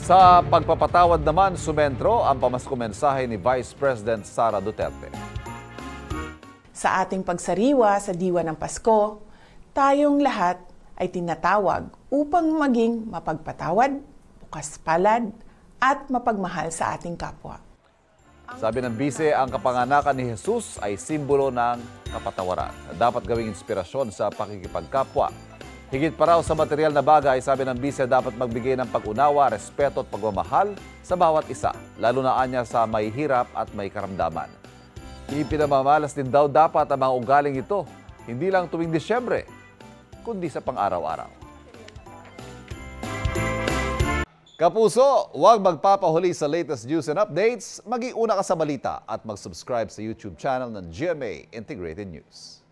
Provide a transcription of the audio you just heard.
Sa pagpapatawad naman, sumentro ang pamaskong mensahe ni Vice President Sara Duterte. Sa ating pagsariwa sa diwa ng Pasko, tayong lahat ay tinatawag upang maging mapagpatawad, bukas palad, at mapagmahal sa ating kapwa. Sabi ng bise, ang kapanganakan ni Jesus ay simbolo ng kapatawaran na dapat gawing inspirasyon sa pakikipagkapwa. Higit pa raw sa material na bagay, sabi ng bise, dapat magbigay ng pag-unawa, respeto at pagmamahal sa bawat isa, lalo na anya sa may hirap at may karamdaman. Ipinamamalas din daw dapat ang mga ugaling ito, hindi lang tuwing Disyembre, kundi sa pang-araw-araw. Kapuso, huwag magpapahuli sa latest news and updates. Mag-iuna ka sa balita at mag-subscribe sa YouTube channel ng GMA Integrated News.